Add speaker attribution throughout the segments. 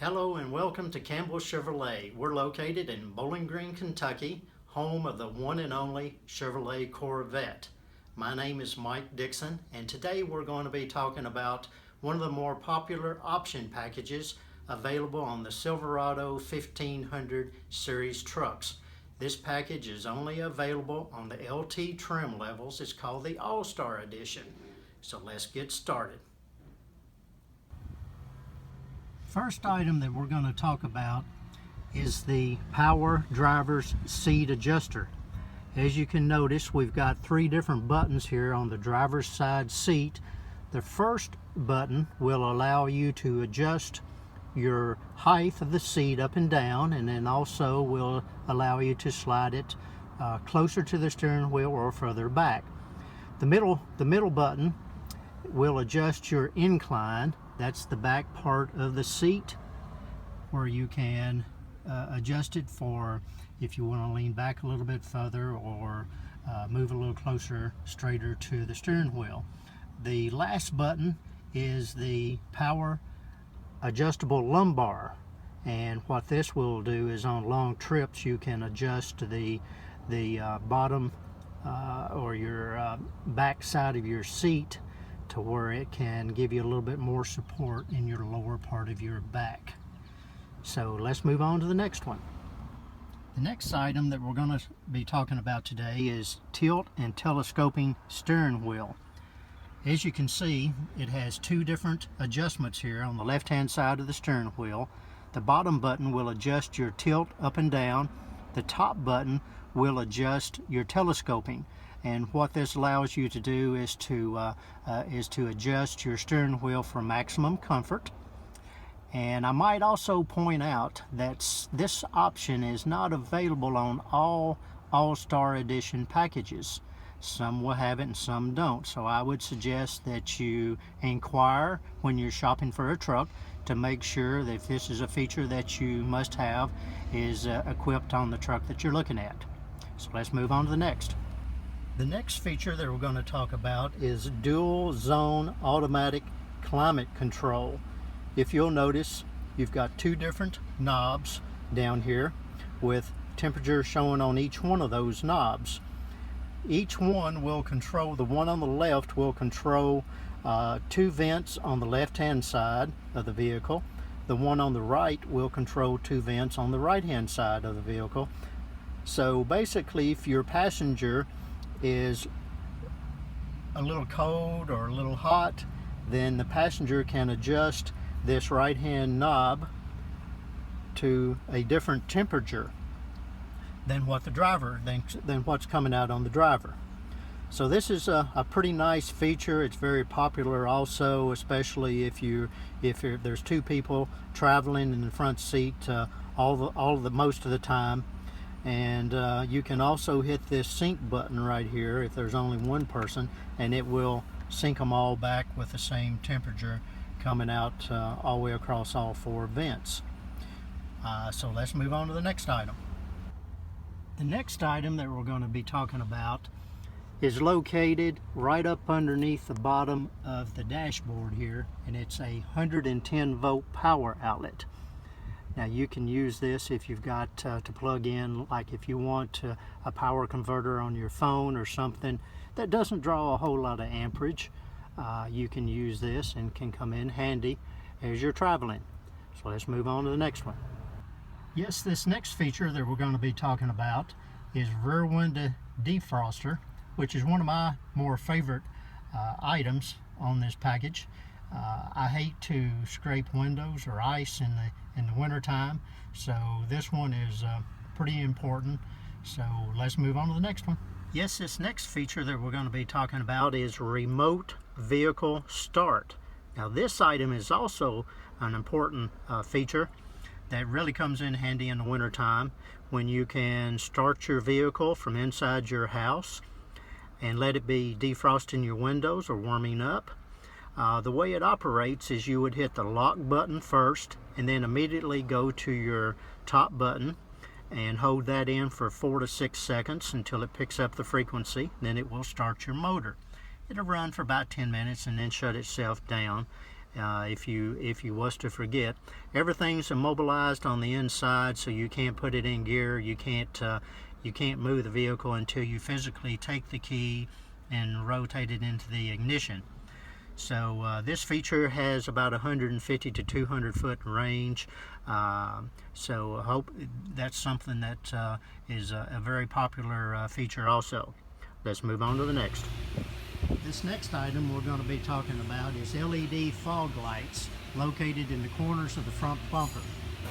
Speaker 1: Hello and welcome to Campbell Chevrolet. We're located in Bowling Green, Kentucky, home of the one and only Chevrolet Corvette. My name is Mike Dixon, and today we're going to be talking about one of the more popular option packages available on the Silverado 1500 series trucks. This package is only available on the LT trim levels. It's called the AllStar Edition. So let's get started. First item that we're going to talk about is the power driver's seat adjuster. As you can notice, we've got three different buttons here on the driver's side seat. The first button will allow you to adjust your height of the seat up and down, and then also will allow you to slide it closer to the steering wheel or further back. The middle button will adjust your incline. That's the back part of the seat where you can adjust it for if you want to lean back a little bit further or move a little closer, straighter to the steering wheel. The last button is the power adjustable lumbar, and what this will do is on long trips you can adjust the bottom or your back side of your seat to where it can give you a little bit more support in your lower part of your back. So let's move on to the next one. The next item that we're going to be talking about today is tilt and telescoping steering wheel. As you can see, it has two different adjustments here on the left hand side of the steering wheel. The bottom button will adjust your tilt up and down. The top button will adjust your telescoping. And what this allows you to do is to adjust your steering wheel for maximum comfort. And I might also point out that this option is not available on all AllStar Edition packages. Some will have it and some don't. So I would suggest that you inquire when you're shopping for a truck to make sure that if this is a feature that you must have is equipped on the truck that you're looking at. So let's move on to the next. The next feature that we're going to talk about is dual zone automatic climate control. If you'll notice, you've got two different knobs down here with temperature showing on each one of those knobs. Each one will control, the one on the left will control two vents on the left hand side of the vehicle. The one on the right will control two vents on the right hand side of the vehicle. So basically, if your passenger is a little cold or a little hot, then the passenger can adjust this right hand knob to a different temperature than what the driver than what's coming out on the driver. So this is a pretty nice feature. It's very popular also, especially if there's two people traveling in the front seat most of the time. And you can also hit this sync button right here if there's only one person, and it will sync them all back with the same temperature coming out all the way across all four vents. So let's move on to the next item. The next item that we're going to be talking about is located right up underneath the bottom of the dashboard here, and it's a 110 volt power outlet. Now you can use this if you've got to plug in, like if you want a power converter on your phone or something that doesn't draw a whole lot of amperage. You can use this and can come in handy as you're traveling. So let's move on to the next one. Yes, this next feature that we're going to be talking about is rear window defroster, which is one of my more favorite items on this package. I hate to scrape windows or ice in the winter time, so this one is pretty important. So let's move on to the next one. Yes, this next feature that we're going to be talking about is remote vehicle start. Now this item is also an important feature that really comes in handy in the winter time, when you can start your vehicle from inside your house and let it be defrosting your windows or warming up. The way it operates is you would hit the lock button first and then immediately go to your top button and hold that in for 4 to 6 seconds until it picks up the frequency. Then it will start your motor. It'll run for about 10 minutes and then shut itself down. if you was to forget. Everything's immobilized on the inside, so you can't put it in gear. You can't move the vehicle until you physically take the key and rotate it into the ignition. So this feature has about 150 to 200 foot range. So I hope that's something that is a very popular feature also. Let's move on to the next. This next item we're going to be talking about is LED fog lights located in the corners of the front bumper.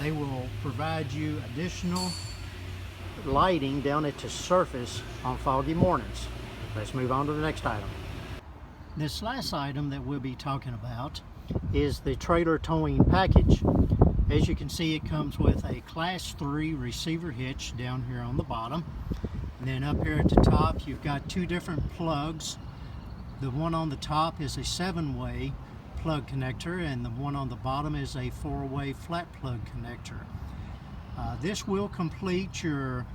Speaker 1: They will provide you additional lighting down at the surface on foggy mornings. Let's move on to the next item. This last item that we'll be talking about is the trailer towing package. As you can see, it comes with a Class 3 receiver hitch down here on the bottom. And then up here at the top, you've got two different plugs. The one on the top is a 7-way plug connector, and the one on the bottom is a 4-way flat plug connector. This will complete your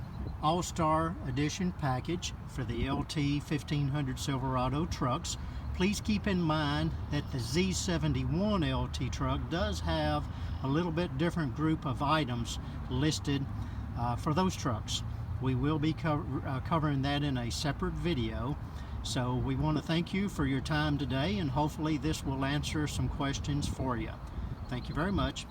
Speaker 1: AllStar Edition package for the LT 1500 Silverado trucks. Please keep in mind that the Z71 LT truck does have a little bit different group of items listed for those trucks. We will be covering that in a separate video. So we want to thank you for your time today, and hopefully this will answer some questions for you. Thank you very much.